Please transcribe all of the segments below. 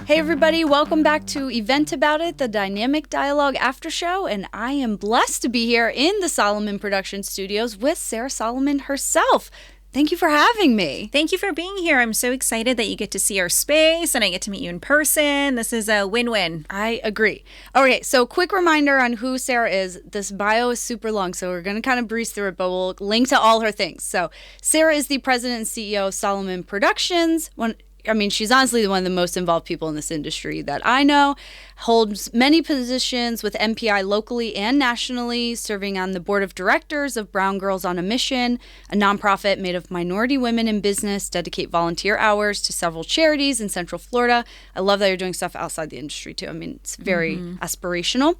Hey everybody, welcome back to Event About It, the Dynamic Dialogue After Show, and I am blessed to be here in the Soliman Production Studios with Sarah Soliman herself. Thank you for having me. Thank you for being here. I'm so excited that you get to see our space and I get to meet you in person. This is a win-win. I agree. Okay, so quick reminder on who Sarah is. This bio is super long, so we're going to kind of breeze through it, but we'll link to all her things. So Sarah is the president and CEO of Soliman Productions. She's honestly one of the most involved people in this industry that I know, holds many positions with MPI locally and nationally, serving on the board of directors of Brown Girls on a Mission, a nonprofit made of minority women in business, dedicate volunteer hours to several charities in Central Florida. I love that you're doing stuff outside the industry too. It's very aspirational.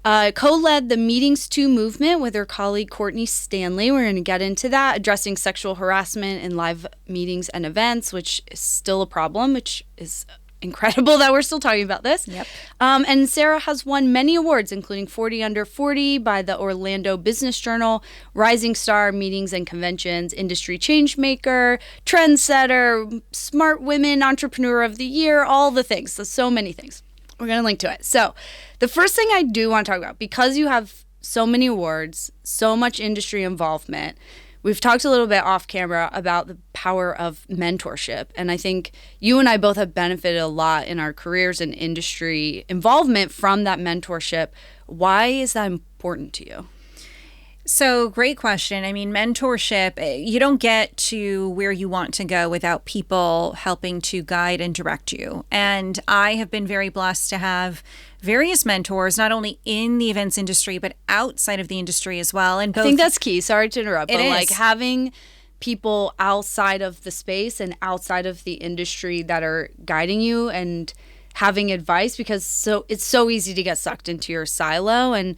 Co-led the Meetings To movement with her colleague Courtney Stanley. We're going to get into that, addressing sexual harassment in live meetings and events, which is still a problem, which is incredible that we're still talking about this. Yep. And Sarah has won many awards, including 40 Under 40 by the Orlando Business Journal, Rising Star Meetings and Conventions, Industry Changemaker, Trendsetter, Smart Women Entrepreneur of the Year, all the things. So many things. We're going to link to it. So the first thing I do want to talk about, because you have so many awards, so much industry involvement, we've talked a little bit off camera about the power of mentorship. And I think you and I both have benefited a lot in our careers and industry involvement from that mentorship. Why is that important to you? So great question. Mentorship, you don't get to where you want to go without people helping to guide and direct you. And I have been very blessed to have various mentors, not only in the events industry, but outside of the industry as well. And both, I think that's key. Sorry to interrupt, but is. Having people outside of the space and outside of the industry that are guiding you and having advice, because it's so easy to get sucked into your silo. And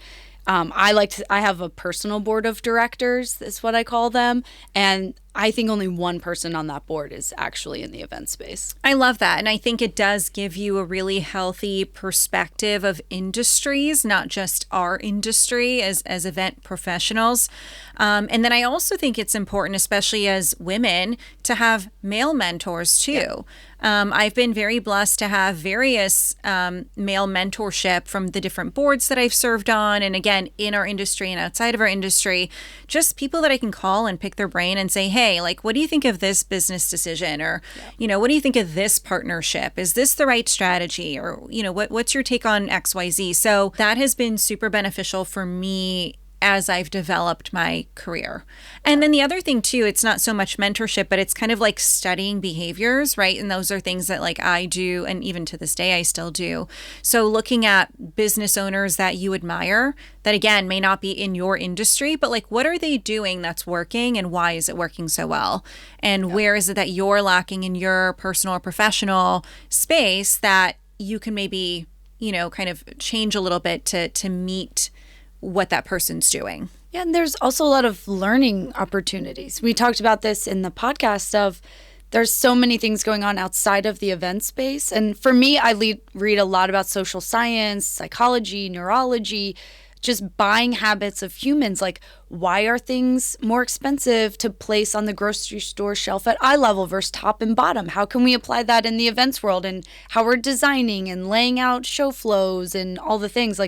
I have a personal board of directors, is what I call them. And I think only one person on that board is actually in the event space. I love that. And I think it does give you a really healthy perspective of industries, not just our industry as event professionals. And then I also think it's important, especially as women, to have male mentors too. Yeah. I've been very blessed to have various male mentorship from the different boards that I've served on. And again, in our industry and outside of our industry, just people that I can call and pick their brain and say, hey, what do you think of this business decision? Or, what do you think of this partnership? Is this the right strategy? Or, what's your take on XYZ? So that has been super beneficial for me as I've developed my career. And then the other thing too, it's not so much mentorship, but it's kind of like studying behaviors, right? And those are things that I do, and even to this day I still do. So looking at business owners that you admire, that again may not be in your industry, but what are they doing that's working, and why is it working so well? And where is it that you're lacking in your personal or professional space that you can maybe, kind of change a little bit to meet what that person's doing. Yeah, and there's also a lot of learning opportunities. We talked about this in the podcast of there's so many things going on outside of the event space. And for me, I read a lot about social science, psychology, neurology, just buying habits of humans. Why are things more expensive to place on the grocery store shelf at eye level versus top and bottom? How can we apply that in the events world, and how we're designing and laying out show flows and all the things?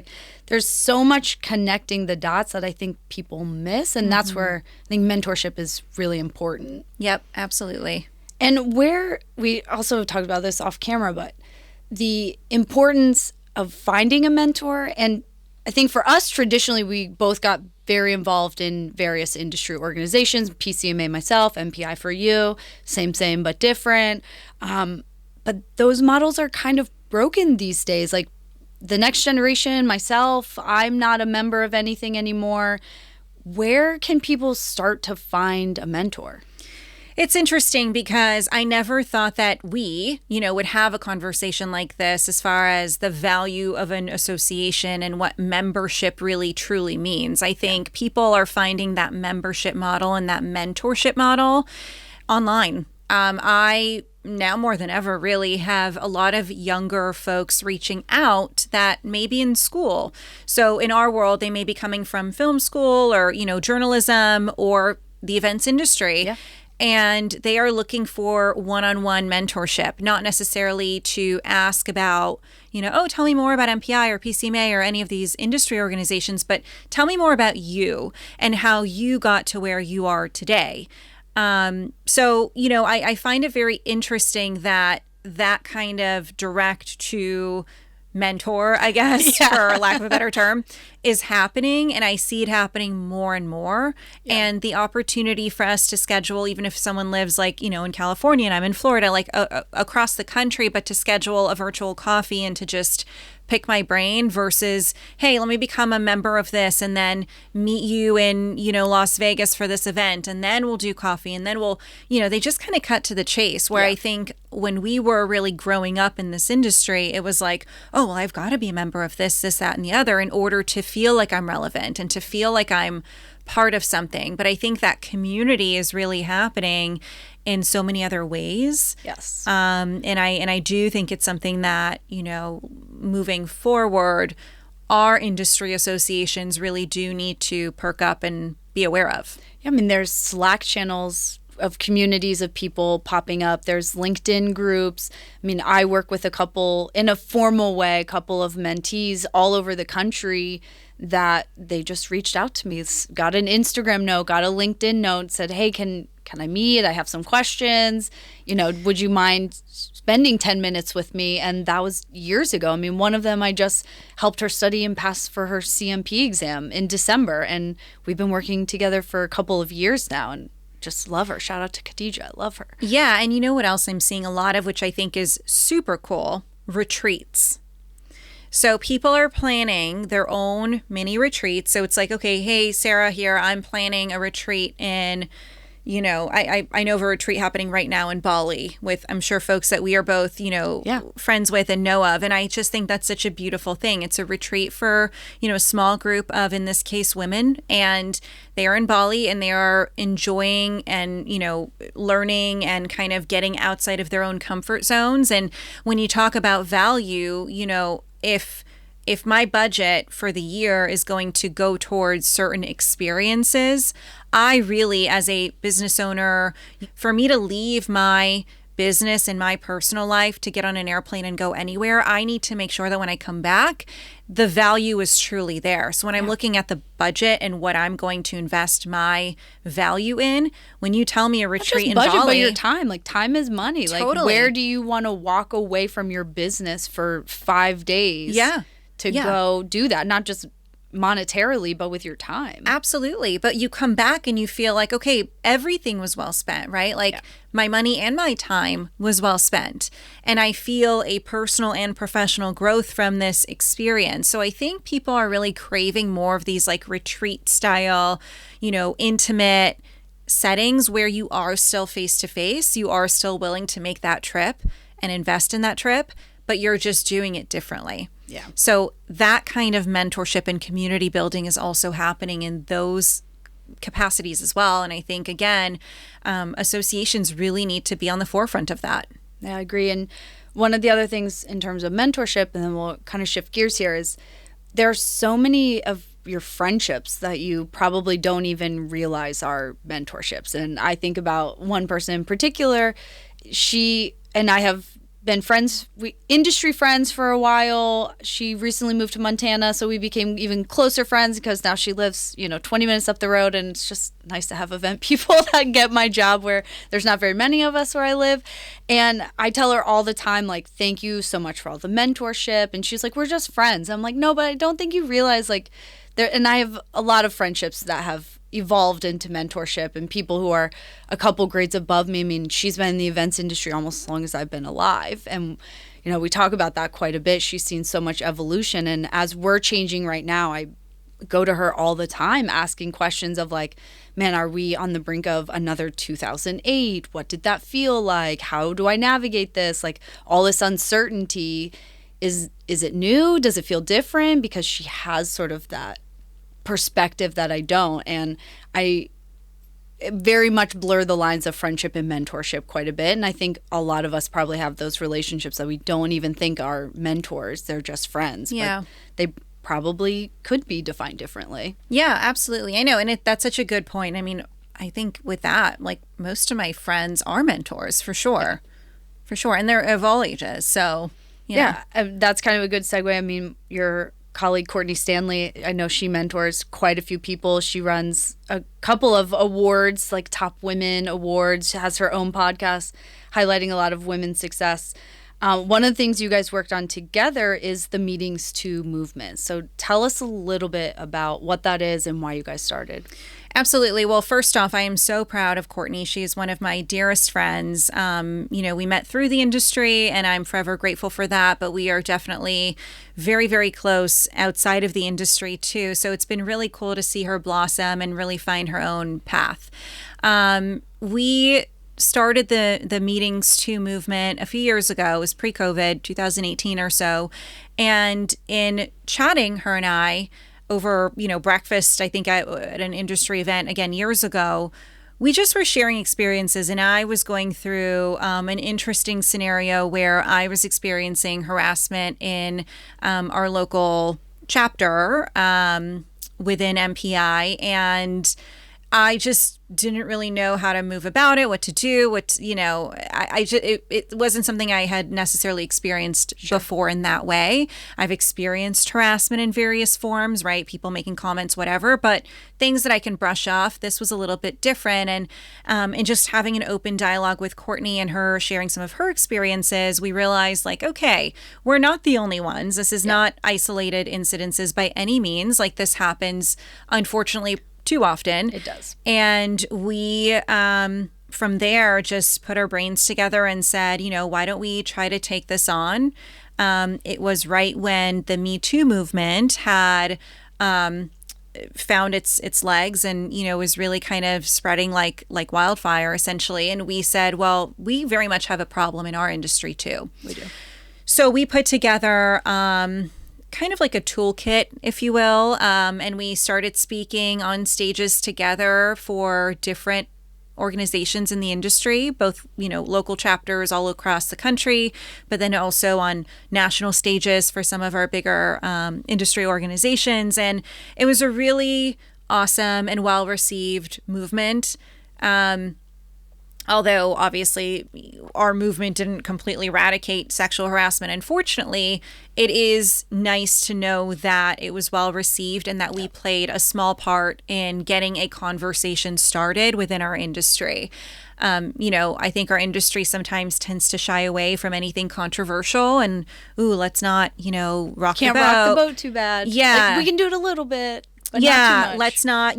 There's so much connecting the dots that I think people miss. And that's where I think mentorship is really important. Yep, absolutely. And where we also talked about this off camera, but the importance of finding a mentor. And I think for us, traditionally, we both got very involved in various industry organizations, PCMA myself, MPI for you, same, but different. But those models are kind of broken these days. The next generation, myself, I'm not a member of anything anymore. Where can people start to find a mentor? It's interesting because I never thought that we, would have a conversation like this as far as the value of an association and what membership really truly means. I think people are finding that membership model and that mentorship model online. I now more than ever really have a lot of younger folks reaching out that may be in school. So in our world, they may be coming from film school or, journalism or the events industry. Yeah. And they are looking for one-on-one mentorship, not necessarily to ask about, oh, tell me more about MPI or PCMA or any of these industry organizations, but tell me more about you and how you got to where you are today. So, I find it very interesting that kind of direct to mentor, I guess, for lack of a better term, is happening. And I see it happening more and more. Yeah. And the opportunity for us to schedule, even if someone lives in California and I'm in Florida, across the country, but to schedule a virtual coffee and to just pick my brain versus, hey, let me become a member of this and then meet you in, Las Vegas for this event. And then we'll do coffee. And then we'll, they just kind of cut to the chase where I think when we were really growing up in this industry, it was like, oh, well, I've got to be a member of this, that, and the other in order to feel like I'm relevant and to feel like I'm part of something. But I think that community is really happening in so many other ways. Yes. And I do think it's something that, moving forward, our industry associations really do need to perk up and be aware of. Yeah, I mean, there's Slack channels of communities of people popping up. There's LinkedIn groups. I mean, I work with a couple in a formal way, a couple of mentees all over the country that they just reached out to me, got an Instagram note, got a LinkedIn note, said, hey, can I meet? I have some questions. Would you mind spending 10 minutes with me? And that was years ago. I mean, one of them, I just helped her study and pass for her CMP exam in December. And we've been working together for a couple of years now and just love her. Shout out to Khadija. I love her. Yeah. And you know what else I'm seeing a lot of, which I think is super cool? Retreats. So people are planning their own mini retreats. So it's like, okay, hey, Sarah here, I'm planning a retreat in, I know of a retreat happening right now in Bali with, I'm sure, folks that we are both, friends with and know of. And I just think that's such a beautiful thing. It's a retreat for, a small group of, in this case, women. And they are in Bali and they are enjoying and, learning and kind of getting outside of their own comfort zones. And when you talk about value, if my budget for the year is going to go towards certain experiences, I really, as a business owner, for me to leave my business and my personal life to get on an airplane and go anywhere, I need to make sure that when I come back, the value is truly there. So when I'm looking at the budget and what I'm going to invest my value in, when you tell me a retreat in budget, Bali, but your time, time is money. Totally. Like, where do you want to walk away from your business for 5 days? To go do that, not just monetarily, but with your time. Absolutely. But you come back and you feel like, okay, everything was well spent, right? My money and my time was well spent. And I feel a personal and professional growth from this experience. So I think people are really craving more of these retreat style, intimate settings where you are still face to face, you are still willing to make that trip and invest in that trip, but you're just doing it differently. Yeah. So that kind of mentorship and community building is also happening in those capacities as well. And I think, again, associations really need to be on the forefront of that. Yeah, I agree. And one of the other things in terms of mentorship, and then we'll kind of shift gears here, is there are so many of your friendships that you probably don't even realize are mentorships. And I think about one person in particular. She and I have been friends, industry friends for a while. She recently moved to Montana, so we became even closer friends because now she lives, 20 minutes up the road, and it's just nice to have event people that get my job where there's not very many of us where I live. And I tell her all the time, thank you so much for all the mentorship. And she's like, we're just friends. I'm like, no, but I don't think you realize there, and I have a lot of friendships that have evolved into mentorship and people who are a couple grades above me. I mean, she's been in the events industry almost as long as I've been alive. And, we talk about that quite a bit. She's seen so much evolution. And as we're changing right now, I go to her all the time asking questions of man, are we on the brink of another 2008? What did that feel like? How do I navigate this? All this uncertainty. Is it new? Does it feel different? Because she has sort of that perspective that I don't. And I very much blur the lines of friendship and mentorship quite a bit. And I think a lot of us probably have those relationships that we don't even think are mentors. They're just friends. Yeah. But they probably could be defined differently. Yeah, absolutely. I know. And that's such a good point. I mean, I think with that, like most of my friends are mentors for sure. For sure. And they're of all ages. So, yeah, that's kind of a good segue. I mean, your colleague Courtney Stanley, I know she mentors quite a few people. She runs a couple of awards, like Top Women Awards. She has her own podcast highlighting a lot of women's success. One of the things you guys worked on together is the Meetings to movement. So tell us a little bit about what that is and why you guys started. Absolutely. Well, first off, I am so proud of Courtney. She is one of my dearest friends. We met through the industry, and I'm forever grateful for that. But we are definitely very, very close outside of the industry, too. So it's been really cool to see her blossom and really find her own path. We started the Meetings to movement a few years ago. It was pre-COVID, 2018 or so. And in chatting, her and I, over, breakfast, I think at an industry event, again, years ago, we just were sharing experiences. And I was going through an interesting scenario where I was experiencing harassment in our local chapter within MPI. And I just didn't really know how to move about it, what to do, it wasn't something I had necessarily experienced before in that way. I've experienced harassment in various forms, right? People making comments, whatever, but things that I can brush off. This was a little bit different. And just having an open dialogue with Courtney and her sharing some of her experiences, we realized okay, we're not the only ones. This is not isolated incidences by any means. Like this happens, unfortunately, too often. It does. And we, from there, just put our brains together and said, why don't we try to take this on? It was right when the Me Too movement had found its legs and, was really kind of spreading like wildfire, essentially. And we said, well, we very much have a problem in our industry, too. We do. So we put together kind of like a toolkit, if you will. And we started speaking on stages together for different organizations in the industry, both, local chapters all across the country, but then also on national stages for some of our bigger industry organizations. And it was a really awesome and well-received movement. Although obviously our movement didn't completely eradicate sexual harassment, unfortunately, it is nice to know that it was well received and that we played a small part in getting a conversation started within our industry. I think our industry sometimes tends to shy away from anything controversial and, let's not, rock the boat. Can't rock the boat too bad. Yeah. We can do it a little bit. But not too much. Let's not,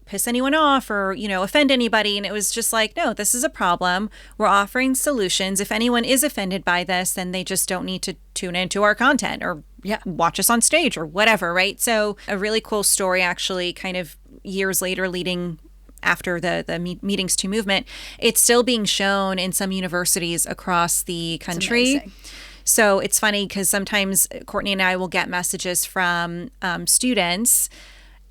piss anyone off or, offend anybody. And it was just no, this is a problem. We're offering solutions. If anyone is offended by this, then they just don't need to tune into our content or watch us on stage or whatever, right? So a really cool story, actually, kind of years later leading after the Meetings to movement, it's still being shown in some universities across the country. So it's funny because sometimes Courtney and I will get messages from students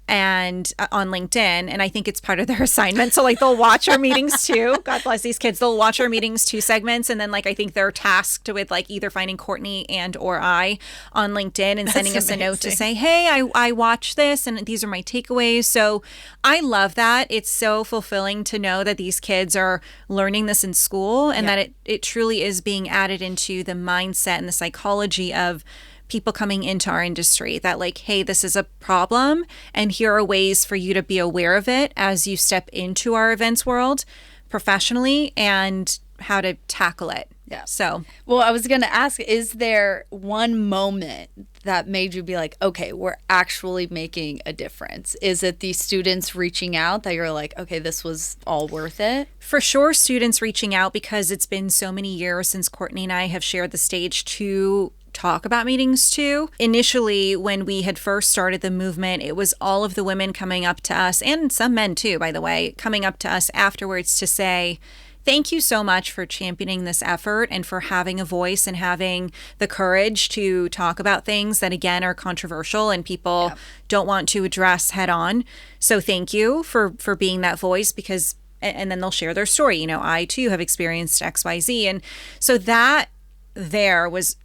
and on LinkedIn, and I think it's part of their assignment. So they'll watch our Meetings too. God bless these kids. They'll watch our Meetings too segments, and then I think they're tasked with either finding Courtney and or I on LinkedIn and sending us a note to say, hey, I watched this and these are my takeaways. So I love that. It's so fulfilling to know that these kids are learning this in school and that it truly is being added into the mindset and the psychology of people coming into our industry, that hey, this is a problem and here are ways for you to be aware of it as you step into our events world professionally and how to tackle it. Yeah. So, well, I was going to ask, is there one moment that made you be okay, we're actually making a difference? Is it the students reaching out that you're okay, this was all worth it? For sure, students reaching out, because it's been so many years since Courtney and I have shared the stage to talk about Meetings to. Initially, when we had first started the movement, it was all of the women coming up to us, and some men too, by the way, coming up to us afterwards to say, thank you so much for championing this effort and for having a voice and having the courage to talk about things that, again, are controversial and people don't want to address head on. So thank you for being that voice, because, and then they'll share their story. I too have experienced XYZ. And so that there was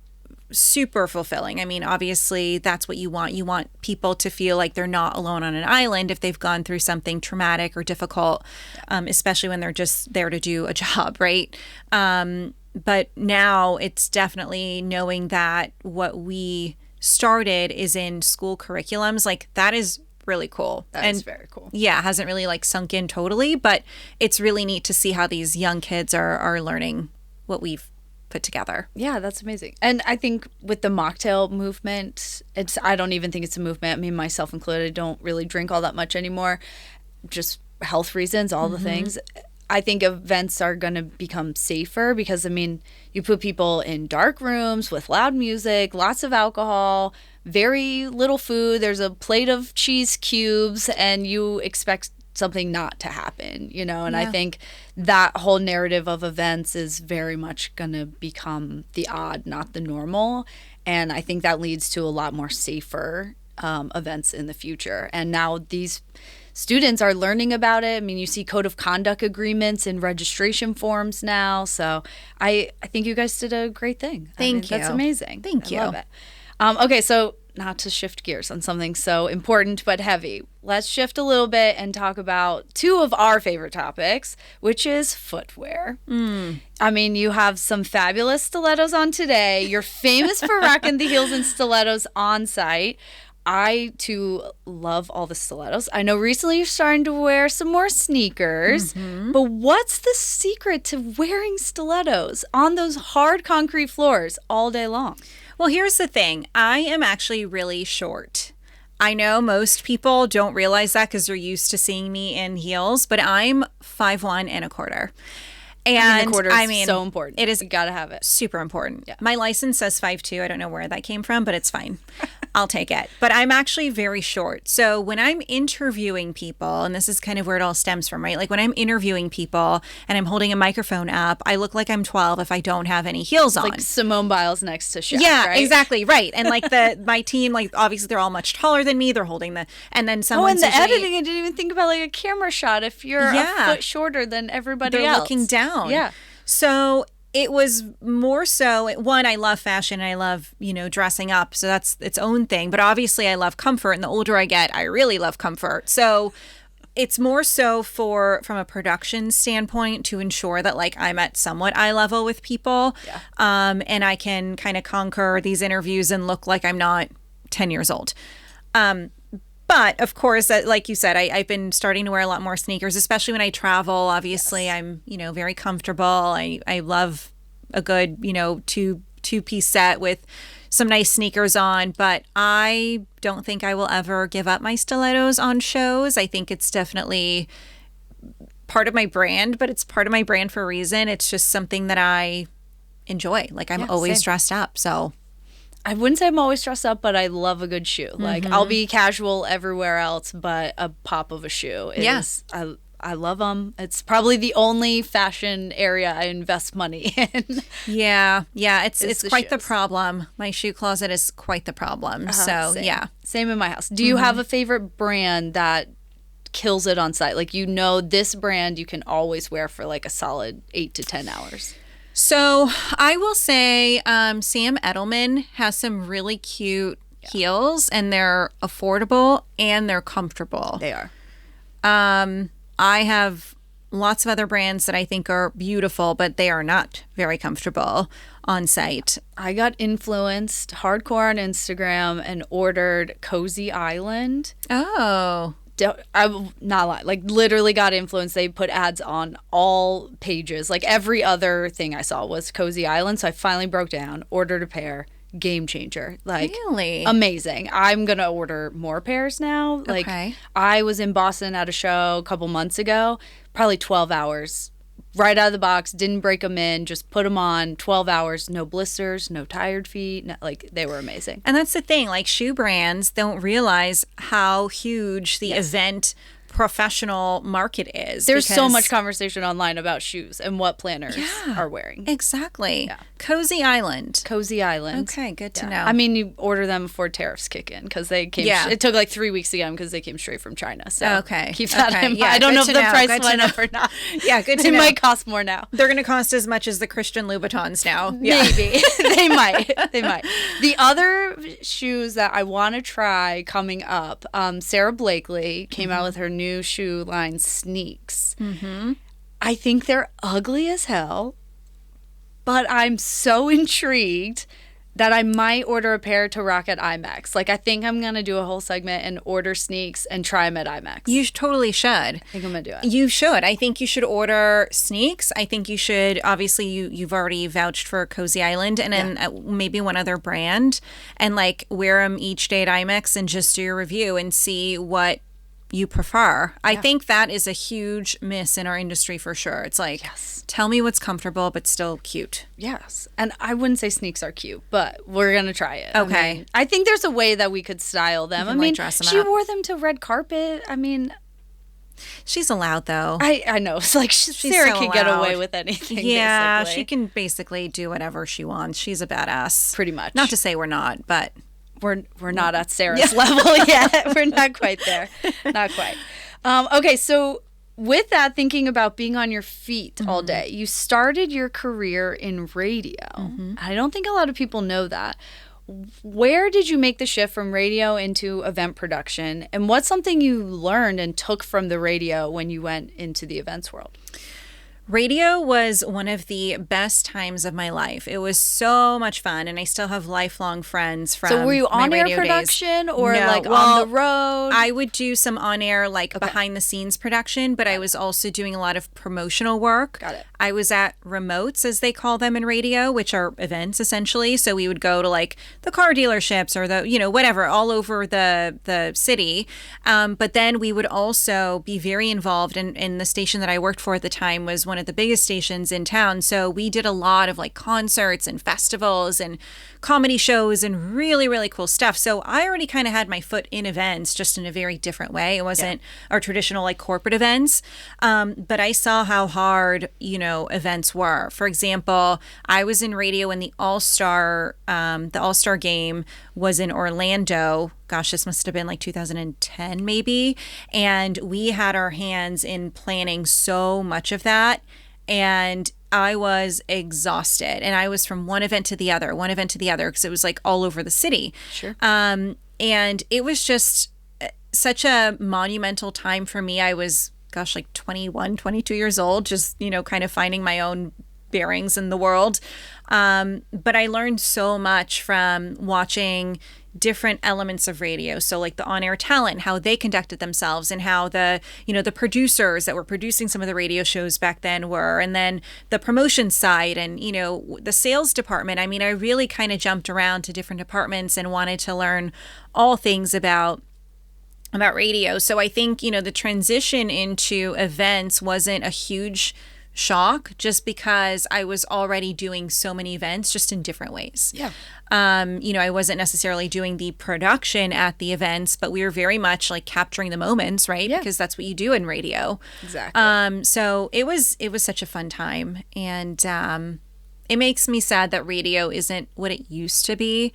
super fulfilling. I mean, obviously, that's what you want. You want people to feel like they're not alone on an island if they've gone through something traumatic or difficult, especially when they're just there to do a job, right? But now it's definitely knowing that what we started is in school curriculums. Like, that is really cool. That is very cool. Yeah, it hasn't really like sunk in totally, but it's really neat to see how these young kids are learning what we've put together. Yeah, that's amazing. And I think with the mocktail movement, I don't even think it's a movement. I mean, myself included, I don't really drink all that much anymore. Just health reasons, all the things. I think events are going to become safer because, I mean, you put people in dark rooms with loud music, lots of alcohol, very little food. There's a plate of cheese cubes and you expect something not to happen, you know? And I think that whole narrative of events is very much going to become the odd, not the normal. And I think that leads to a lot more safer events in the future. And now these students are learning about it. I mean, you see code of conduct agreements and registration forms now. So I think you guys did a great thing. Thank you. That's amazing. Thank you. I love it. Okay, so not to shift gears on something so important but heavy, let's shift a little bit and talk about two of our favorite topics, which is footwear. I mean, you have some fabulous stilettos on today. You're famous for rocking the heels and stilettos on site. I, too, love all the stilettos. I know recently you're starting to wear some more sneakers, but what's the secret to wearing stilettos on those hard concrete floors all day long? Well, here's the thing. I am actually really short. I know most people don't realize that because they're used to seeing me in heels, but I'm 5'1" and a quarter. And the quarter is so important. It is. You gotta have it. Super important. Yeah. My license says 5'2". I don't know where that came from, but it's fine. I'll take it. But I'm actually very short. So when I'm interviewing people, and this is kind of where it all stems from, right? Like when I'm interviewing people and I'm holding a microphone up, I look like I'm 12 if I don't have any heels on. Like Simone Biles next to Shaq, yeah, right? exactly. Right. And like my team, like obviously they're all much taller than me. They're holding and then someone's and the editing, I didn't even think about like a camera shot if you're a foot shorter than everybody they're else. Looking down. Yeah. So it was more so, one, I love fashion. I love, dressing up. So that's its own thing. But obviously I love comfort. And the older I get, I really love comfort. So it's more so from a production standpoint to ensure that like I'm at somewhat eye level with people. Yeah. And I can kind of conquer these interviews and look like I'm not 10 years old. But of course, like you said, I've been starting to wear a lot more sneakers, especially when I travel. Obviously, yes. I'm, very comfortable. I love a good, two-piece set with some nice sneakers on. But I don't think I will ever give up my stilettos on shows. I think it's definitely part of my brand, but it's part of my brand for a reason. It's just something that I enjoy. Like I'm always dressed up, so... I wouldn't say I'm always dressed up, but I love a good shoe. Like I'll be casual everywhere else, but a pop of a shoe is, I love them. It's probably the only fashion area I invest money in. Yeah. It's quite shoes. The problem. My shoe closet is quite the problem. Same. Same in my house. Do you have a favorite brand that kills it on site? Like, this brand you can always wear for like a solid 8 to 10 hours. So I will say Sam Edelman has some really cute heels, and they're affordable and they're comfortable. They are. I have lots of other brands that I think are beautiful, but they are not very comfortable on site. I got influenced hardcore on Instagram and ordered Cozy Island. Oh. I'm not lying. Like, literally got influenced. They put ads on all pages. Like, every other thing I saw was Cozy Island. So I finally broke down, ordered a pair. Game changer. Like, really? Amazing. I'm going to order more pairs now. Like, okay. I was in Boston at a show a couple months ago, probably 12 hours. Right out of the box, didn't break them in, just put them on, 12 hours, no blisters, no tired feet. They were amazing. And that's the thing, like shoe brands don't realize how huge the event professional market is. There's so much conversation online about shoes and what planners are wearing. Exactly. Yeah. Cozy Island. Cozy Island. Okay, good to know. I mean, you order them before tariffs kick in because they came. Yeah. It took like 3 weeks to get them because they came straight from China. So Okay. keep that in mind. Yeah, I don't know if good the to know. price Good to went know. up or not. Yeah, good to They know. might cost more now. They're going to cost as much as the Christian Louboutins now. Yeah. Maybe. They might. They might. The other shoes that I want to try coming up, Sarah Blakely came out with her new shoe line, Sneaks. Mm-hmm. I think they're ugly as hell, but I'm so intrigued that I might order a pair to rock at IMAX. Like, I think I'm going to do a whole segment and order Sneaks and try them at IMAX. You totally should. I think I'm going to do it. You should. I think you should order Sneaks. I think you should, obviously, you've already vouched for Cozy Island and then maybe one other brand, and like wear them each day at IMAX and just do your review and see what you prefer. I think that is a huge miss in our industry for sure. It's like, tell me what's comfortable but still cute. Yes. And I wouldn't say Sneaks are cute, but we're going to try it. Okay. I think there's a way that we could style them. You can, dress them she up. wore them to red carpet. I mean, she's allowed though. I know. It's like Sarah so can get allowed. away with anything. Yeah, basically. she can basically do whatever she wants. She's a badass. Pretty much. Not to say we're not, but we're not at Sarah's level yet. We're not quite there. Not quite. Okay, so with that, thinking about being on your feet all day, you started your career in radio. I don't think a lot of people know that. Where did you make the shift from radio into event production? And what's something you learned and took from the radio when you went into the events world? Radio was one of the best times of my life. It was so much fun, and I still have lifelong friends from So were you my on air radio production days. or No, like well, on the road? I would do some on air, like behind the scenes production, but I was also doing a lot of promotional work. Got it. I was at remotes, as they call them in radio, which are events essentially. So we would go to like the car dealerships or the, whatever, all over the city. But then we would also be very involved in the station that I worked for at the time was one of the biggest stations in town. So we did a lot of like concerts and festivals and comedy shows and really, really cool stuff. So I already kind of had my foot in events, just in a very different way. It wasn't our traditional like corporate events. But I saw how hard, events were. For example, I was in radio when the All-Star game was in Orlando. Gosh, this must have been like 2010 maybe. And we had our hands in planning so much of that. And I was exhausted. And I was from one event to the other, because it was like all over the city. Sure. And it was just such a monumental time for me. I was, like 21, 22 years old, just, kind of finding my own bearings in the world. But I learned so much from watching different elements of radio. So like the on-air talent, how they conducted themselves, and how the producers that were producing some of the radio shows back then were, and then the promotion side and, the sales department. I mean, I really kind of jumped around to different departments and wanted to learn all things about radio. So I think, the transition into events wasn't a huge shock, just because I was already doing so many events just in different ways. Yeah. I wasn't necessarily doing the production at the events, but we were very much like capturing the moments, right? Yeah. Because that's what you do in radio. Exactly. So it was such a fun time, and it makes me sad that radio isn't what it used to be.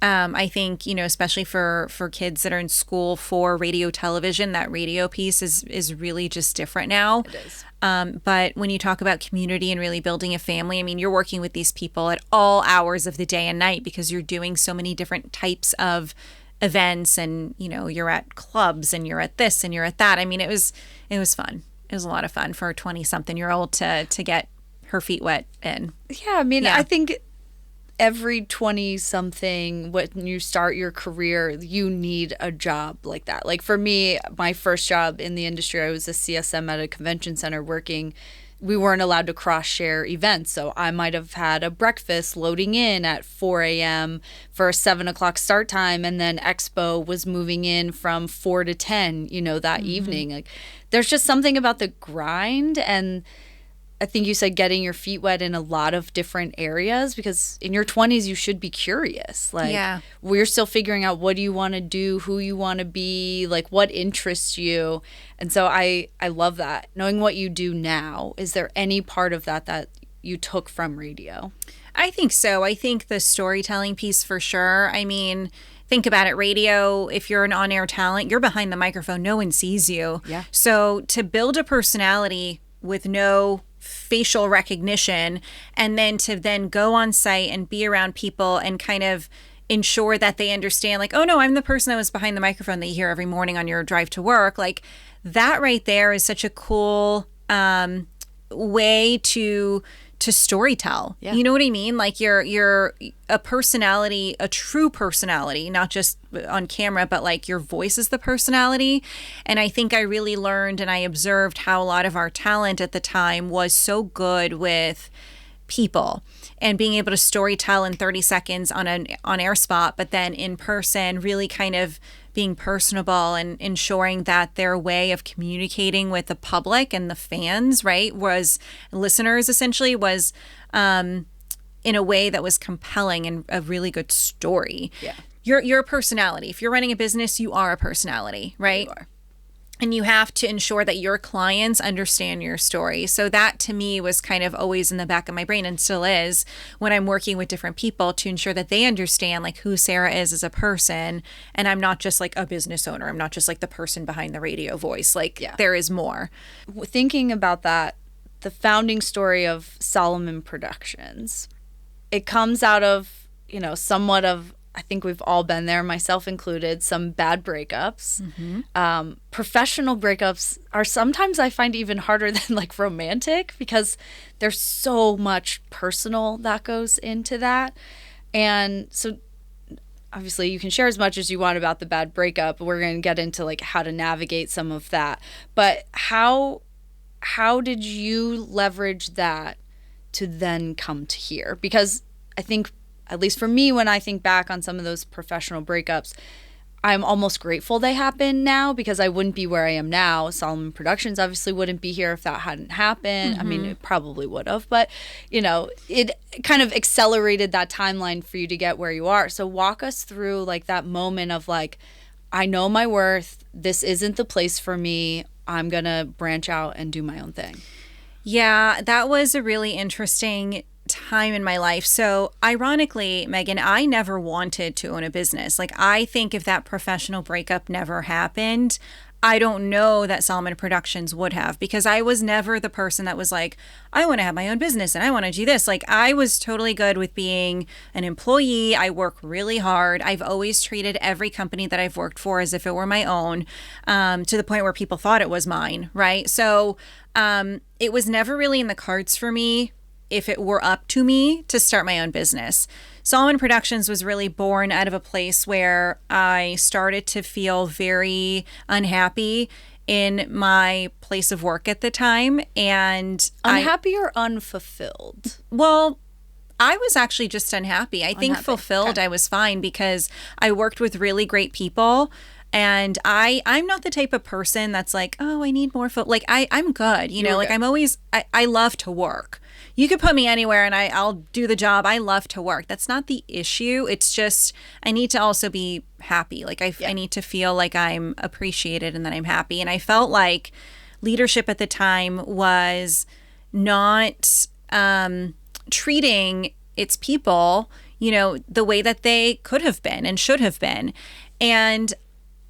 I think, especially for kids that are in school for radio television, that radio piece is really just different now. It is. But when you talk about community and really building a family, I mean, you're working with these people at all hours of the day and night because you're doing so many different types of events, and, you're at clubs and you're at this and you're at that. I mean, it was fun. It was a lot of fun for a 20-something-year-old to get her feet wet in. Yeah, I mean, I think every 20-something, when you start your career, you need a job like that. Like for me, my first job in the industry, I was a CSM at a convention center working. We weren't allowed to cross-share events, so I might have had a breakfast loading in at 4 a.m. for a 7 o'clock start time, and then Expo was moving in from 4 to 10, that evening. Like, there's just something about the grind, and I think you said getting your feet wet in a lot of different areas, because in your 20s you should be curious. Like, we're still figuring out what do you want to do, who you want to be, like what interests you. And so I love that. Knowing what you do now, is there any part of that you took from radio? I think so. I think the storytelling piece for sure. I mean, think about it. Radio, if you're an on-air talent, you're behind the microphone. No one sees you. Yeah. So to build a personality with no facial recognition, and then to then go on site and be around people and kind of ensure that they understand, like, oh no, I'm the person that was behind the microphone that you hear every morning on your drive to work. Like, that right there is such a cool way to storytell. Yeah. You know what I mean? Like, you're a personality, a true personality, not just on camera, but like your voice is the personality. And I think I really learned and I observed how a lot of our talent at the time was so good with people and being able to storytell in 30 seconds on an on-air spot, but then in person really kind of being personable and ensuring that their way of communicating with the public and the fans, right, was listeners essentially, was in a way that was compelling and a really good story. Yeah. You're a personality. If you're running a business, you are a personality, right? You are. And you have to ensure that your clients understand your story. So that to me was kind of always in the back of my brain, and still is, when I'm working with different people, to ensure that they understand like who Sarah is as a person. And I'm not just like a business owner. I'm not just like the person behind the radio voice. Like, there is more. Thinking about that, the founding story of Soliman Productions, it comes out of, somewhat of, I think we've all been there, myself included, some bad breakups. Mm-hmm. Professional breakups are sometimes, I find, even harder than like romantic, because there's so much personal that goes into that. And so obviously you can share as much as you want about the bad breakup. We're going to get into like how to navigate some of that. But how did you leverage that to then come to here? Because I think, at least for me, when I think back on some of those professional breakups, I'm almost grateful they happen now, because I wouldn't be where I am now. Soliman Productions obviously wouldn't be here if that hadn't happened. Mm-hmm. I mean, it probably would have, but it kind of accelerated that timeline for you to get where you are. So walk us through like that moment of like, I know my worth. This isn't the place for me. I'm going to branch out and do my own thing. Yeah, that was a really interesting time in my life. So ironically, Megan, I never wanted to own a business. Like, I think if that professional breakup never happened, I don't know that Soliman Productions would have, because I was never the person that was like, I want to have my own business and I want to do this. Like, I was totally good with being an employee. I work really hard. I've always treated every company that I've worked for as if it were my own, to the point where people thought it was mine, right? So it was never really in the cards for me, if it were up to me, to start my own business. Soliman Productions was really born out of a place where I started to feel very unhappy in my place of work at the time. And unhappy or unfulfilled? Well, I was actually just unhappy. I think fulfilled, okay. I was fine, because I worked with really great people. And I'm not the type of person that's like, oh, I need more. Like, I'm good. Like, I'm always, I love to work. You could put me anywhere and I'll do the job. I love to work. That's not the issue. It's just, I need to also be happy. Like, I need to feel like I'm appreciated and that I'm happy. And I felt like leadership at the time was not treating its people, the way that they could have been and should have been. And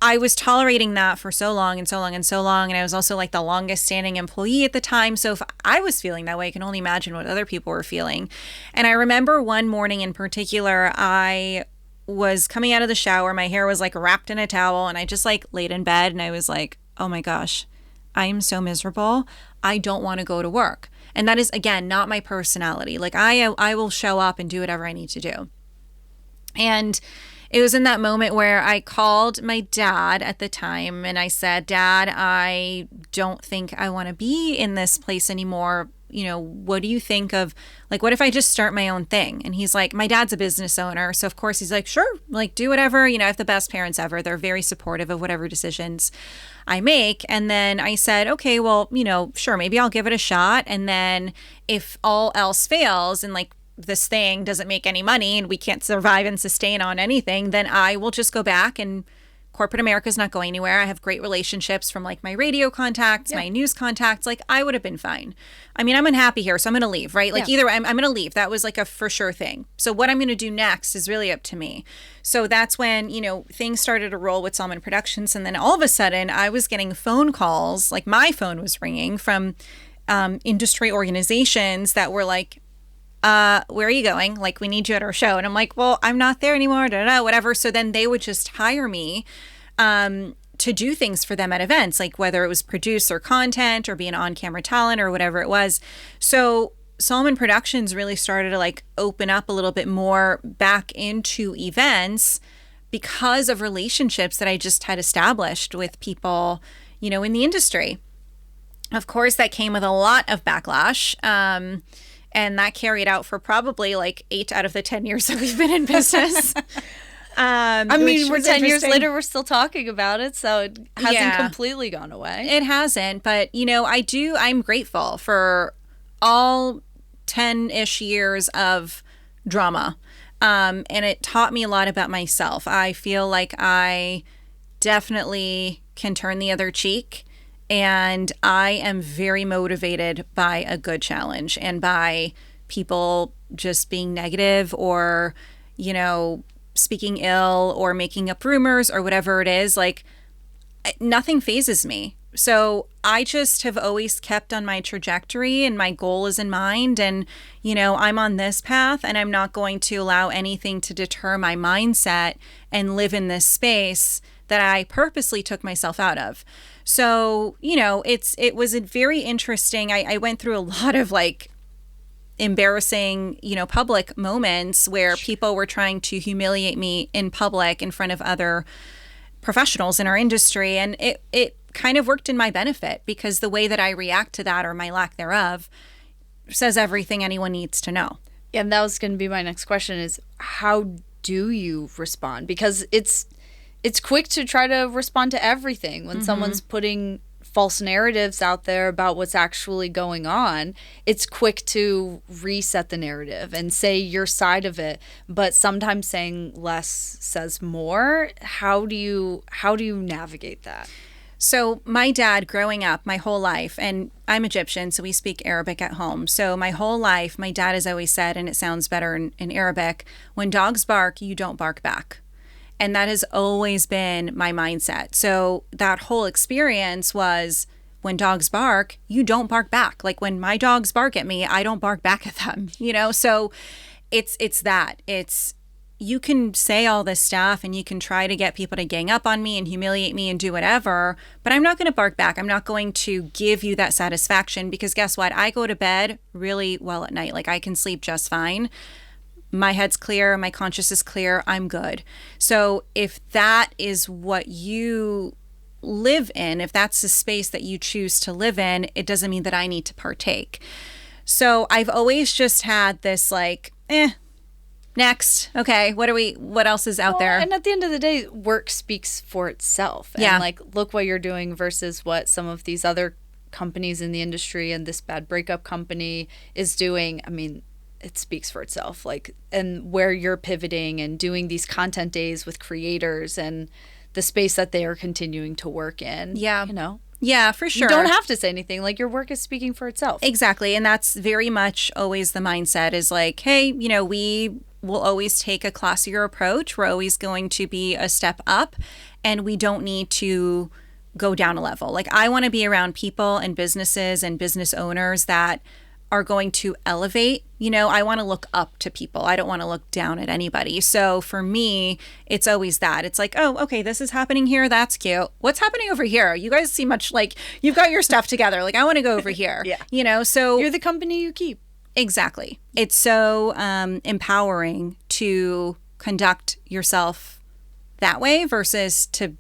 I was tolerating that for so long and so long and so long. And I was also like the longest standing employee at the time. So if I was feeling that way, I can only imagine what other people were feeling. And I remember one morning in particular, I was coming out of the shower. My hair was like wrapped in a towel. And I just like laid in bed and I was like, oh my gosh, I am so miserable. I don't want to go to work. And that is, again, not my personality. Like, I will show up and do whatever I need to do. And it was in that moment where I called my dad at the time and I said, Dad, I don't think I want to be in this place anymore. What do you think of, like, what if I just start my own thing? And he's like, my dad's a business owner. So of course he's like, sure, like, do whatever. I have the best parents ever. They're very supportive of whatever decisions I make. And then I said, okay, well, sure, maybe I'll give it a shot. And then if all else fails and like, this thing doesn't make any money and we can't survive and sustain on anything, then I will just go back and corporate America is not going anywhere. I have great relationships from like my radio contacts, my news contacts. Like I would have been fine. I mean, I'm unhappy here, so I'm going to leave, right? Like either way, I'm going to leave. That was like a for sure thing. So what I'm going to do next is really up to me. So that's when, you know, things started to roll with Soliman Productions. And then all of a sudden I was getting phone calls, like my phone was ringing from industry organizations that were like, where are you going? Like, we need you at our show. And I'm like, well, I'm not there anymore, whatever. So then they would just hire me to do things for them at events, like whether it was produce or content or be an on-camera talent or whatever it was. So Soliman Productions really started to like open up a little bit more back into events because of relationships that I just had established with people, you know, in the industry. Of course, that came with a lot of backlash. And that carried out for probably like 8 out of the 10 years that we've been in business. I mean, we're 10 years later, we're still talking about it. So it hasn't completely gone away. It hasn't. But, you know, I'm grateful for all 10-ish years of drama. And it taught me a lot about myself. I feel like I definitely can turn the other cheek. And I am very motivated by a good challenge and by people just being negative or, you know, speaking ill or making up rumors or whatever it is. Like, nothing phases me. So I just have always kept on my trajectory and my goal is in mind. And, you know, I'm on this path and I'm not going to allow anything to deter my mindset and live in this space that I purposely took myself out of. So, you know, it was a very interesting, I went through a lot of like embarrassing, you know, public moments where people were trying to humiliate me in public in front of other professionals in our industry. And it kind of worked in my benefit because the way that I react to that or my lack thereof says everything anyone needs to know. Yeah, and that was going to be my next question is how do you respond? Because it's quick to try to respond to everything when someone's putting false narratives out there about what's actually going on. It's quick to reset the narrative and say your side of it, but sometimes saying less says more. How do you navigate that? So my dad growing up my whole life, and I'm Egyptian, so we speak Arabic at home. So my whole life, my dad has always said, and it sounds better in Arabic, when dogs bark, you don't bark back. And that has always been my mindset. So that whole experience was when dogs bark, you don't bark back. Like when my dogs bark at me, I don't bark back at them, you know? So it's that. It's you can say all this stuff and you can try to get people to gang up on me and humiliate me and do whatever, but I'm not going to bark back. I'm not going to give you that satisfaction because guess what? I go to bed really well at night. Like I can sleep just fine. My head's clear, my conscience is clear, I'm good. So if that is what you live in, if that's the space that you choose to live in, it doesn't mean that I need to partake. So I've always just had this like, next. Okay, what else is out there? And at the end of the day, work speaks for itself. And like, look what you're doing versus what some of these other companies in the industry and this bad breakup company is doing. I mean, it speaks for itself, like, and where you're pivoting and doing these content days with creators and the space that they are continuing to work in. Yeah. You know? Yeah, for sure. You don't have to say anything. Like, your work is speaking for itself. Exactly. And that's very much always the mindset is like, hey, you know, we will always take a classier approach. We're always going to be a step up and we don't need to go down a level. Like, I want to be around people and businesses and business owners that are going to elevate. You know, I want to look up to people. I don't want to look down at anybody. So for me, it's always that. It's like, oh, okay, this is happening here. That's cute. What's happening over here? You guys seem much like you've got your stuff together. Like, I want to go over here. Yeah. You know, so you're the company you keep. Exactly. It's so empowering to conduct yourself that way versus to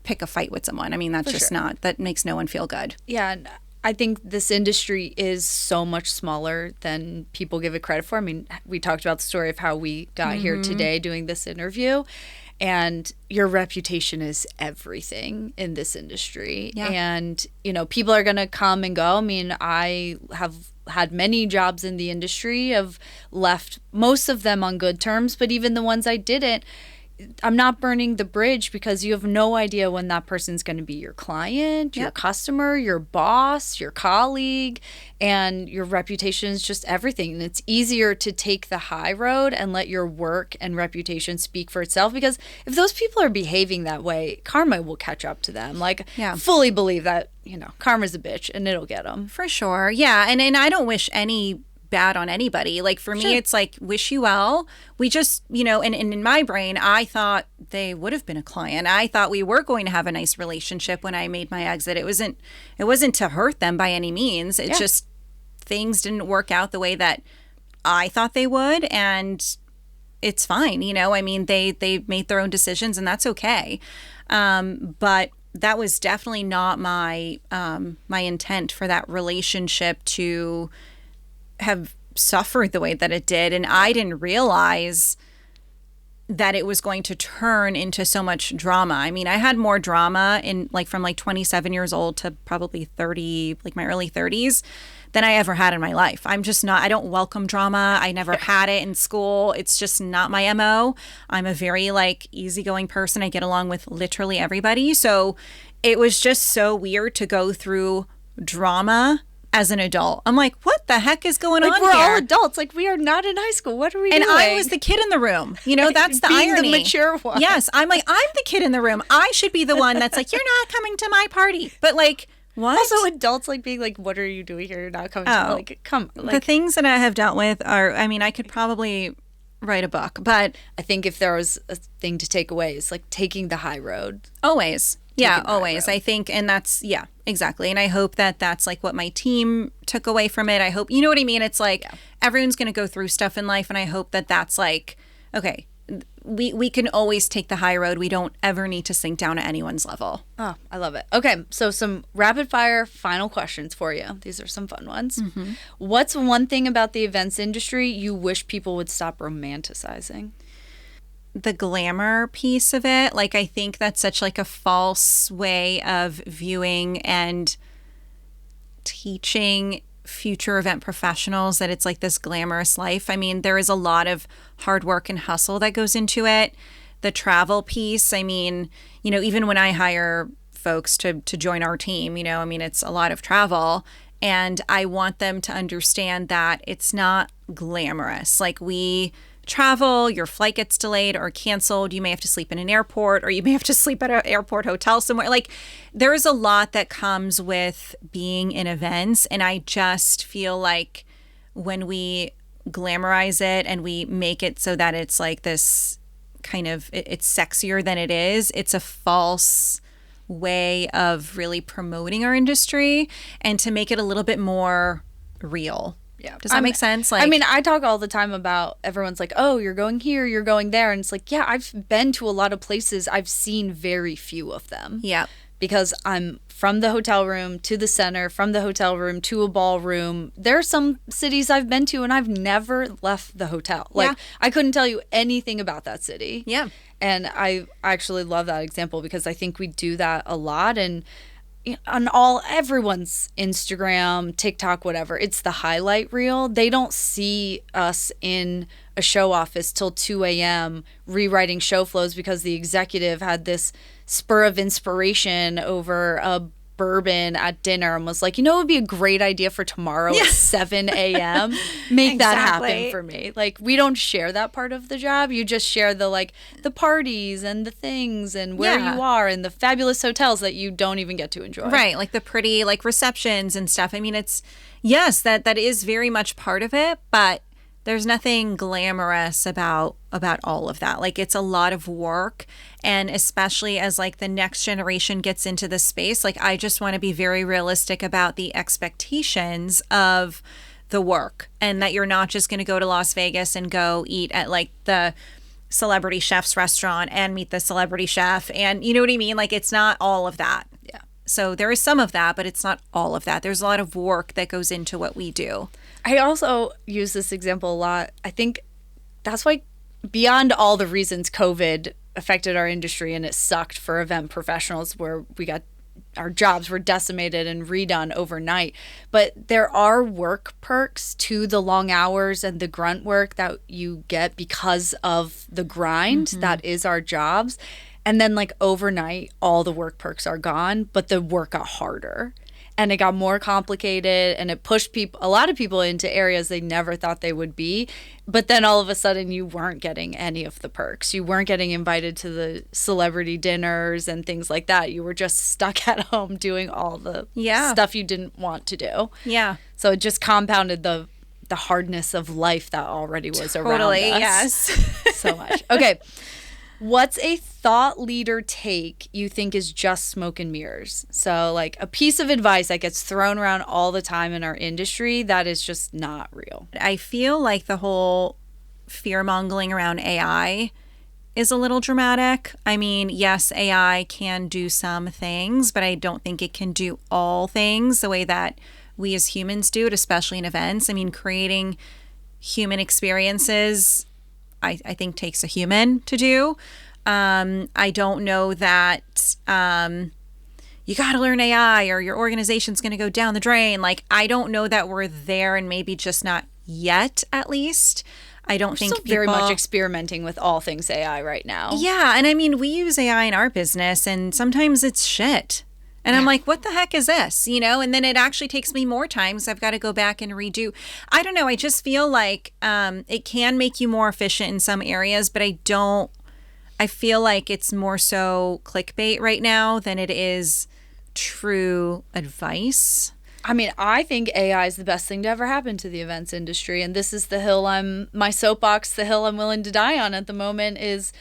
pick a fight with someone. I mean, that's just not, that makes no one feel good. Yeah. And I think this industry is so much smaller than people give it credit for. I mean, we talked about the story of how we got here today doing this interview, and your reputation is everything in this industry. Yeah. And, you know, people are going to come and go. I mean, I have had many jobs in the industry. I've left most of them on good terms, but even the ones I didn't, I'm not burning the bridge because you have no idea when that person's going to be your client, your customer, your boss, your colleague, and your reputation is just everything. And it's easier to take the high road and let your work and reputation speak for itself, because if those people are behaving that way, karma will catch up to them. Like, fully believe that, karma's a bitch and it'll get them. For sure. Yeah. And I don't wish any bad on anybody. Like, for me, it's like, wish you well. We just, and in my brain, I thought they would have been a client. I thought we were going to have a nice relationship when I made my exit. It wasn't to hurt them by any means. It's just things didn't work out the way that I thought they would, and it's fine. I mean, they made their own decisions, and that's okay. But that was definitely not my my intent for that relationship to have suffered the way that it did. And I didn't realize that it was going to turn into so much drama. I mean, I had more drama from 27 years old to probably 30, like my early 30s, than I ever had in my life. I don't welcome drama. I never had it in school. It's just not my MO. I'm a very easygoing person. I get along with literally everybody. So it was just so weird to go through drama as an adult. I'm like, what the heck is going on here? We're all adults. We are not in high school. What are we doing? And I was the kid in the room. That's the Being irony. the mature one. Yes. I'm the kid in the room. I should be the one that's like, you're not coming to my party. But what? Also, adults being like, what are you doing here? You're not coming to come. The things that I have dealt with are, I could probably write a book, but I think if there was a thing to take away, it's taking the high road. Always. Yeah, always. I think, and that's, exactly. And I hope that that's what my team took away from it. I hope, you know what I mean? It's everyone's going to go through stuff in life. And I hope that that's okay, we can always take the high road. We don't ever need to sink down to anyone's level. Oh, I love it. Okay. So some rapid fire final questions for you. These are some fun ones. Mm-hmm. What's one thing about the events industry you wish people would stop romanticizing? The glamour piece of it. I think that's such a false way of viewing and teaching future event professionals that it's this glamorous life. I mean, there is a lot of hard work and hustle that goes into it. The travel piece, even when I hire folks to join our team, it's a lot of travel, and I want them to understand that it's not glamorous. We travel, your flight gets delayed or canceled, you may have to sleep in an airport, or you may have to sleep at an airport hotel somewhere. There is a lot that comes with being in events, and I just feel when we glamorize it and we make it so that it's this kind of, it's sexier than it is, it's a false way of really promoting our industry and to make it a little bit more real. Yeah. Does that make sense? I talk all the time about, everyone's like, oh, you're going here, you're going there. And it's I've been to a lot of places. I've seen very few of them. Yeah. Because I'm from the hotel room to the center, from the hotel room to a ballroom. There are some cities I've been to and I've never left the hotel. I couldn't tell you anything about that city. Yeah. And I actually love that example because I think we do that a lot. And on everyone's Instagram, TikTok, whatever, it's the highlight reel. They don't see us in a show office till 2 a.m. rewriting show flows because the executive had this spur of inspiration over a bourbon at dinner and was like, it would be a great idea for tomorrow at 7 a.m. Make that happen for me. We don't share that part of the job. You just share the parties and the things and where you are and the fabulous hotels that you don't even get to enjoy. Right. The pretty receptions and stuff. It's, yes, that is very much part of it, but there's nothing glamorous about all of that. It's a lot of work. And especially as the next generation gets into the space, I just want to be very realistic about the expectations of the work, and that you're not just going to go to Las Vegas and go eat at the celebrity chef's restaurant and meet the celebrity chef. And you know what I mean? It's not all of that. Yeah. So there is some of that, but it's not all of that. There's a lot of work that goes into what we do. I also use this example a lot. I think that's why, beyond all the reasons COVID affected our industry and it sucked for event professionals, where we got our jobs were decimated and redone overnight. But there are work perks to the long hours and the grunt work that you get because of the grind that is our jobs. And then like overnight, all the work perks are gone, but the work got harder. And it got more complicated, and it pushed a lot of people into areas they never thought they would be. But then all of a sudden, you weren't getting any of the perks. You weren't getting invited to the celebrity dinners and things like that. You were just stuck at home doing all the stuff you didn't want to do. Yeah. So it just compounded the hardness of life that already was around us. Totally, yes. So much. Okay. What's a thought leader take you think is just smoke and mirrors? So like a piece of advice that gets thrown around all the time in our industry that is just not real. I feel like the whole fear-mongering around AI is a little dramatic. I mean, yes, AI can do some things, but I don't think it can do all things the way that we as humans do it, especially in events. I mean, creating human experiences I think takes a human to do. I don't know that you got to learn AI or your organization's going to go down the drain. Like, I don't know that we're there, and maybe just not yet, at least. I don't think still very much experimenting with all things AI right now. Yeah. And I mean, we use AI in our business, and sometimes it's shit. And I'm like, what the heck is this? You know, and then it actually takes me more time because I've got to go back and redo. I don't know. I just feel like it can make you more efficient in some areas, but I feel like it's more so clickbait right now than it is true advice. I mean, I think AI is the best thing to ever happen to the events industry. And this is the my soapbox, the hill I'm willing to die on at the moment is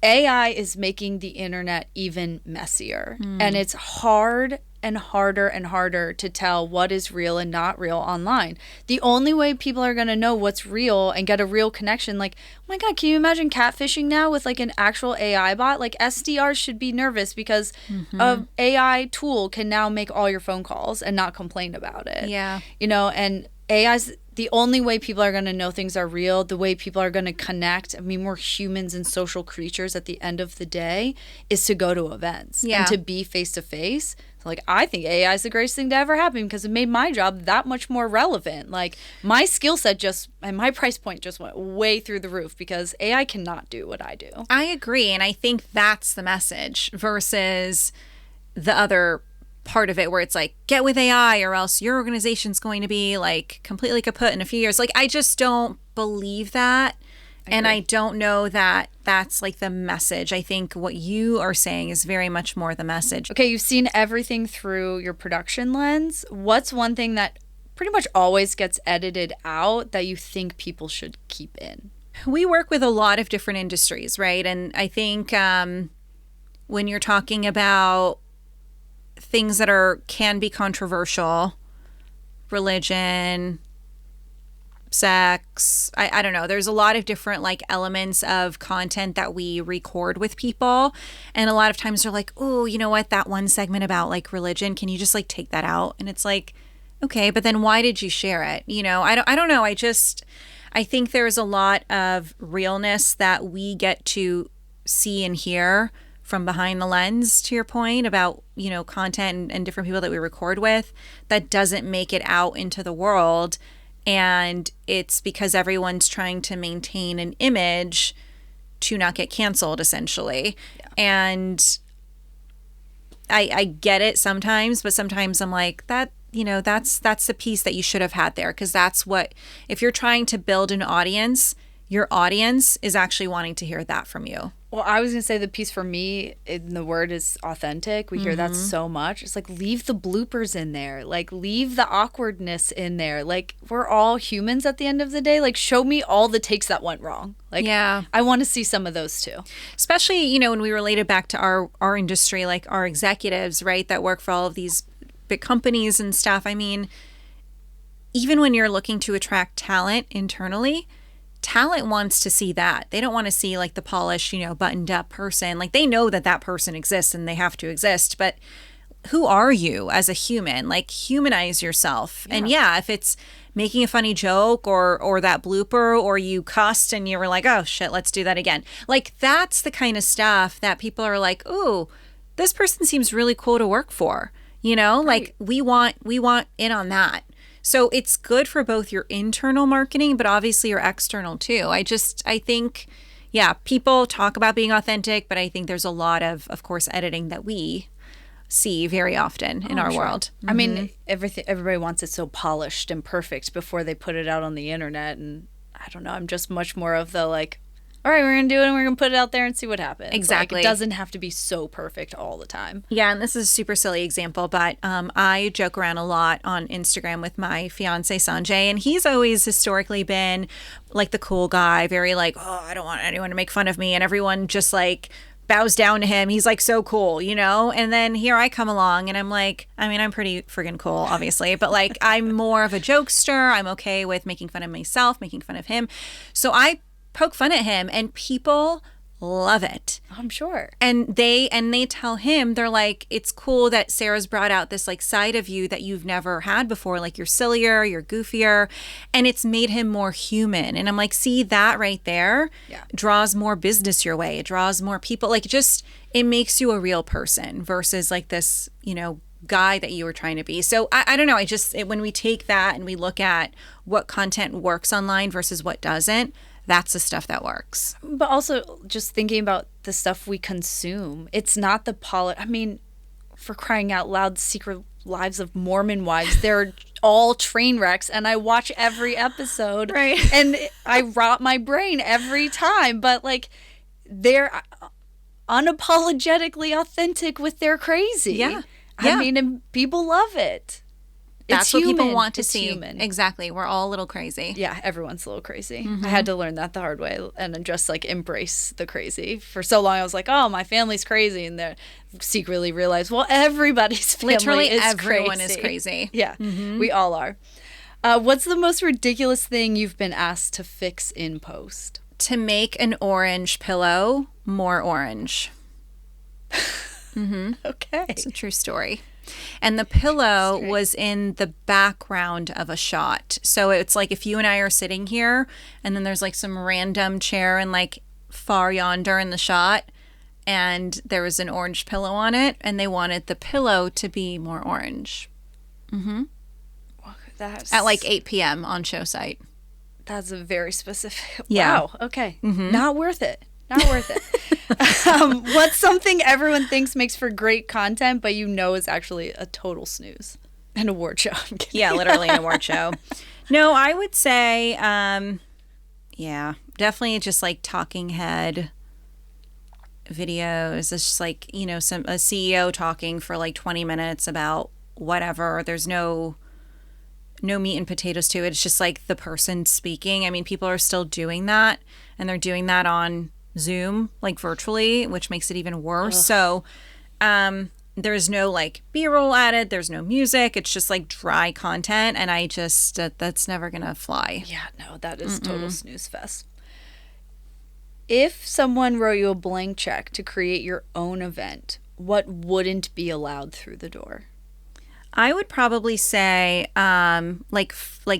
AI is making the internet even messier. And it's hard and harder and harder to tell what is real and not real online. The only way people are going to know what's real and get a real connection, like, oh my God, can you imagine catfishing now with like an actual AI bot? Like SDRs should be nervous because an AI tool can now make all your phone calls and not complain about it. Yeah. You know, and AI's the only way people are going to know things are real, the way people are going to connect. I mean, we're humans and social creatures at the end of the day is to go to events and to be face to face. So like, I think AI is the greatest thing to ever happen because it made my job that much more relevant. Like my skill set and my price point just went way through the roof because AI cannot do what I do. I agree. And I think that's the message versus the other part of it where it's like, get with AI or else your organization's going to be like completely kaput in a few years. Like, I just don't believe that. And I don't know that that's like the message. I think what you are saying is very much more the message. Okay, you've seen everything through your production lens. What's one thing that pretty much always gets edited out that you think people should keep in? We work with a lot of different industries, right? And I think when you're talking about things that can be controversial, religion, sex, I don't know. There's a lot of different like elements of content that we record with people. And a lot of times they're like, oh, you know what? That one segment about like religion, can you just like take that out? And it's like, okay, but then why did you share it? You know, I don't know. I think there's a lot of realness that we get to see and hear from behind the lens, to your point about, you know, content and different people that we record with that doesn't make it out into the world. And it's because everyone's trying to maintain an image to not get canceled, essentially. Yeah. And I get it sometimes, but sometimes I'm like, that, you know, that's the piece that you should have had there. Because that's what, if you're trying to build an audience, your audience is actually wanting to hear that from you. Well, I was going to say the piece for me in the word is authentic. We hear that so much. It's like, leave the bloopers in there. Like, leave the awkwardness in there. Like, we're all humans at the end of the day. Like, show me all the takes that went wrong. Like, yeah. I want to see some of those too. Especially, you know, when we relate it back to our industry, like our executives, right, that work for all of these big companies and stuff. I mean, even when you're looking to attract talent internally, talent wants to see that. They don't want to see like the polished, you know, buttoned up person. Like, they know that person exists and they have to exist. But who are you as a human? Like, humanize yourself. Yeah. And yeah, if it's making a funny joke or that blooper or you cussed and you were like, oh shit, let's do that again. Like, that's the kind of stuff that people are like, ooh, this person seems really cool to work for. Like we want in on that. So it's good for both your internal marketing, but obviously your external too. I think, yeah, people talk about being authentic, but I think there's a lot of course, editing that we see very often in our world. I mean, everybody wants it so polished and perfect before they put it out on the internet. And I don't know, I'm just much more of the like, all right, we're going to do it and we're going to put it out there and see what happens. Exactly. Like, it doesn't have to be so perfect all the time. Yeah, and this is a super silly example, but I joke around a lot on Instagram with my fiance Sanjay, and he's always historically been like the cool guy, very like, oh, I don't want anyone to make fun of me, and everyone just like bows down to him. He's like so cool, And then here I come along and I'm like, I mean, I'm pretty friggin' cool, obviously, but like I'm more of a jokester. I'm okay with making fun of myself, making fun of him. So I poke fun at him and people love it. I'm sure. And they tell him, they're like, it's cool that Sarah's brought out this like side of you that you've never had before. Like you're sillier, you're goofier, and it's made him more human. And I'm like, see, that right there draws more business your way. It draws more people. Like it makes you a real person versus like this, guy that you were trying to be. So I don't know. When we take that and we look at what content works online versus what doesn't, that's the stuff that works. But also just thinking about the stuff we consume. It's not the I mean, for crying out loud, Secret Lives of Mormon Wives, they're all train wrecks and I watch every episode. Right. And I rot my brain every time. But like they're unapologetically authentic with their crazy. Yeah. I mean, and people love it. That's what people want to see. Human. Exactly. We're all a little crazy. Yeah, everyone's a little crazy. I had to learn that the hard way and just like embrace the crazy. For so long I was like, oh, my family's crazy, and then secretly realized, well, everybody's family literally is everyone crazy. is crazy. Yeah, we all are. What's the most ridiculous thing you've been asked to fix in post? To make an orange pillow more orange. Okay. It's a true story. And the pillow was in the background of a shot. So it's like if you and I are sitting here and then there's like some random chair and like far yonder in the shot and there was an orange pillow on it and they wanted the pillow to be more orange. Well, that's At like 8 p.m. on show site. That's a very specific. Yeah. Wow. Okay. Not worth it. Not worth it. What's something everyone thinks makes for great content, but is actually a total snooze? An award show. I'm kidding. Yeah, literally an award show. No, I would say, definitely just like talking head videos. It's just like, a CEO talking for like 20 minutes about whatever. There's no meat and potatoes to it. It's just like the person speaking. I mean, people are still doing that, and they're doing that on Zoom, like virtually, which makes it even worse. So there's no like B-roll added, there's no music, it's just like dry content, and I just that's never gonna fly. Yeah, no, that is total snooze fest. If someone wrote you a blank check to create your own event, what wouldn't be allowed through the door? I would probably say like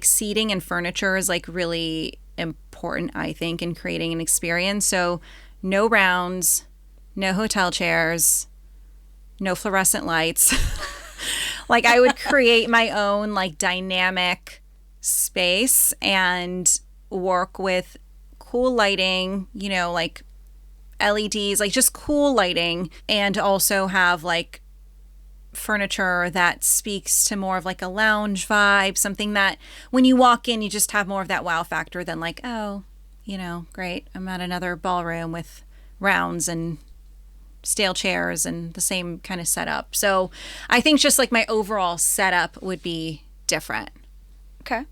seating and furniture is like really important, I think, in creating an experience. So no rounds, no hotel chairs, no fluorescent lights. Like I would create my own like dynamic space and work with cool lighting, like LEDs, like just cool lighting, and also have like furniture that speaks to more of like a lounge vibe, something that when you walk in, you just have more of that wow factor than like, oh, great, I'm at another ballroom with rounds and stale chairs and the same kind of setup. So I think just like my overall setup would be different. Okay.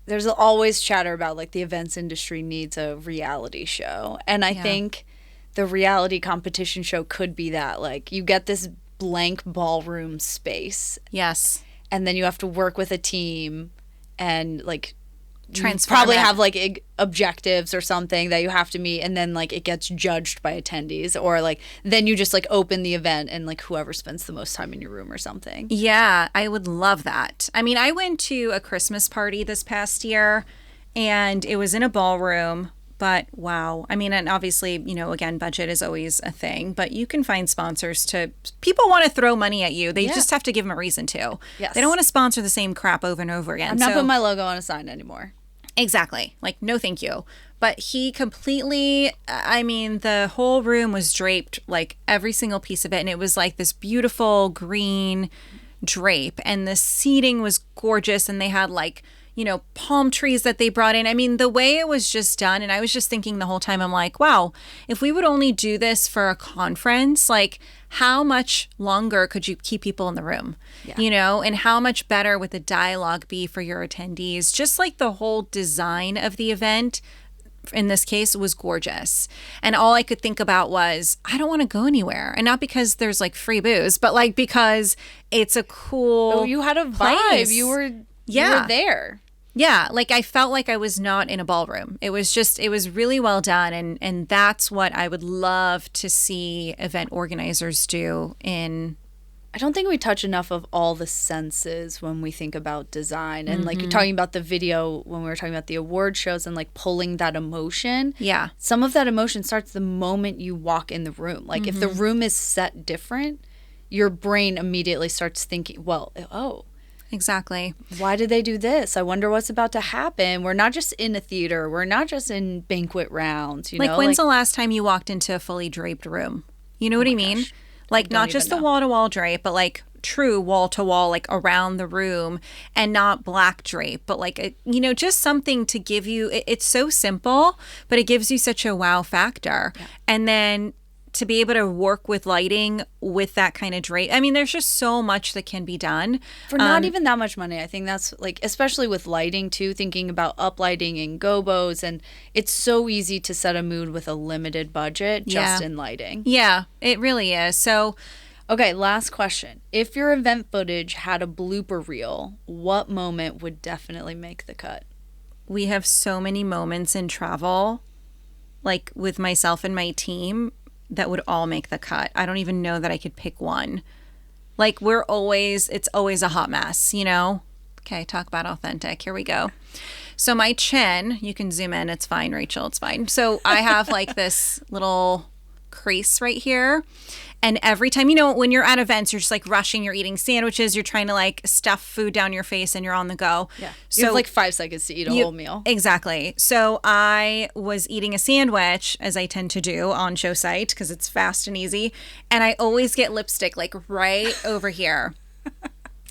There's always chatter about like the events industry needs a reality show. And I think the reality competition show could be that. Like you get this blank ballroom space. Yes. And then you have to work with a team and like transform probably it. have like objectives or something that you have to meet, and then like it gets judged by attendees, or like then you just like open the event and like whoever spends the most time in your room or something. Yeah, I would love that. I mean, I went to a Christmas party this past year and it was in a ballroom, But wow. I mean, and obviously, again, budget is always a thing, but you can find sponsors people want to throw money at you. They just have to give them a reason to. Yes. They don't want to sponsor the same crap over and over again. I'm not putting my logo on a sign anymore. Exactly. Like, no, thank you. But he completely, I mean, the whole room was draped, like every single piece of it. And it was like this beautiful green drape. And the seating was gorgeous. And they had like, palm trees that they brought in. I mean, the way it was just done. And I was just thinking the whole time, I'm like, wow, if we would only do this for a conference, like how much longer could you keep people in the room? Yeah. And how much better would the dialogue be for your attendees? Just like the whole design of the event in this case was gorgeous. And all I could think about was, I don't want to go anywhere. And not because there's like free booze, but like because it's a cool you had a vibe. place. You were there. Yeah, like I felt like I was not in a ballroom. It was really well done. And that's what I would love to see event organizers do I don't think we touch enough of all the senses when we think about design. And like you're talking about the video when we were talking about the award shows and like pulling that emotion. Yeah. Some of that emotion starts the moment you walk in the room. Like if the room is set different, your brain immediately starts thinking, well, exactly. Why did they do this? I wonder what's about to happen. We're not just in a theater. We're not just in banquet rounds. Like when's the last time you walked into a fully draped room? You know what I mean? Gosh. Like not just the wall-to-wall drape, but like true wall-to-wall, like around the room, and not black drape, but like, just something to give you, it's so simple, but it gives you such a wow factor. Yeah. And then to be able to work with lighting with that kind of drape. I mean, there's just so much that can be done. For not even that much money. I think that's like, especially with lighting too, thinking about uplighting and gobos. And it's so easy to set a mood with a limited budget just in lighting. Yeah, it really is. So, okay, last question. If your event footage had a blooper reel, what moment would definitely make the cut? We have so many moments in travel, like with myself and my team, that would all make the cut. I don't even know that I could pick one. Like it's always a hot mess, Okay, talk about authentic. Here we go. So my chin, you can zoom in. It's fine, Rachel. It's fine. So I have like this little crease right here. And every time, when you're at events, you're just like rushing, you're eating sandwiches, you're trying to like stuff food down your face and you're on the go. Yeah. So you have like 5 seconds to eat a whole meal. Exactly. So I was eating a sandwich, as I tend to do on show site because it's fast and easy. And I always get lipstick like right over here.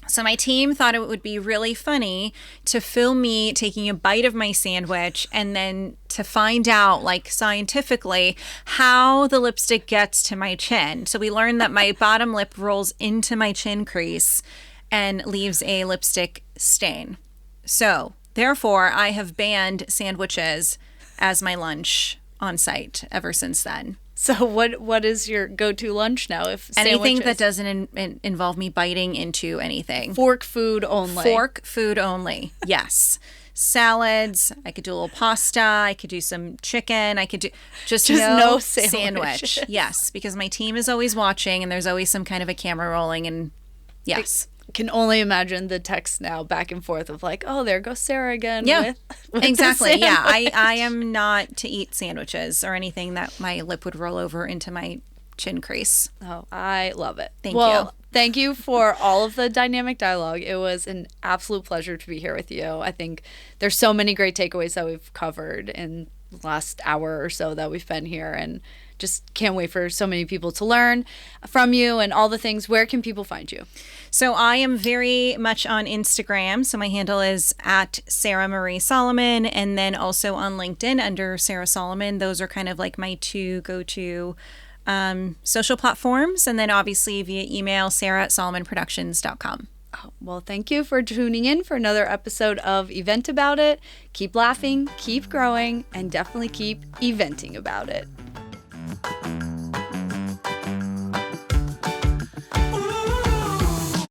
So my team thought it would be really funny to film me taking a bite of my sandwich and then to find out, like scientifically, how the lipstick gets to my chin. So we learned that my bottom lip rolls into my chin crease and leaves a lipstick stain. So therefore, I have banned sandwiches as my lunch on site ever since then. So what is your go-to lunch now? If anything that doesn't involve me biting into anything. Fork food only. Fork food only. Yes. Salads. I could do a little pasta. I could do some chicken. I could do just no sandwich. Yes, because my team is always watching and there's always some kind of a camera rolling and yes. Can only imagine the text now back and forth of like, oh, there goes Sarah again. Yeah, with exactly. Yeah, I am not to eat sandwiches or anything that my lip would roll over into my chin crease. Oh, I love it. Thank you. Thank you for all of the dynamic dialogue. It was an absolute pleasure to be here with you. I think there's so many great takeaways that we've covered in the last hour or so that we've been here, and just can't wait for so many people to learn from you and all the things. Where can people find you? So I am very much on Instagram. So my handle is at Sarah Marie Soliman, and then also on LinkedIn under Sarah Soliman. Those are kind of like my two go-to social platforms. And then obviously via email, sarah@solimanproductions.com. Oh, well, thank you for tuning in for another episode of Event About It. Keep laughing, keep growing, and definitely keep eventing about it.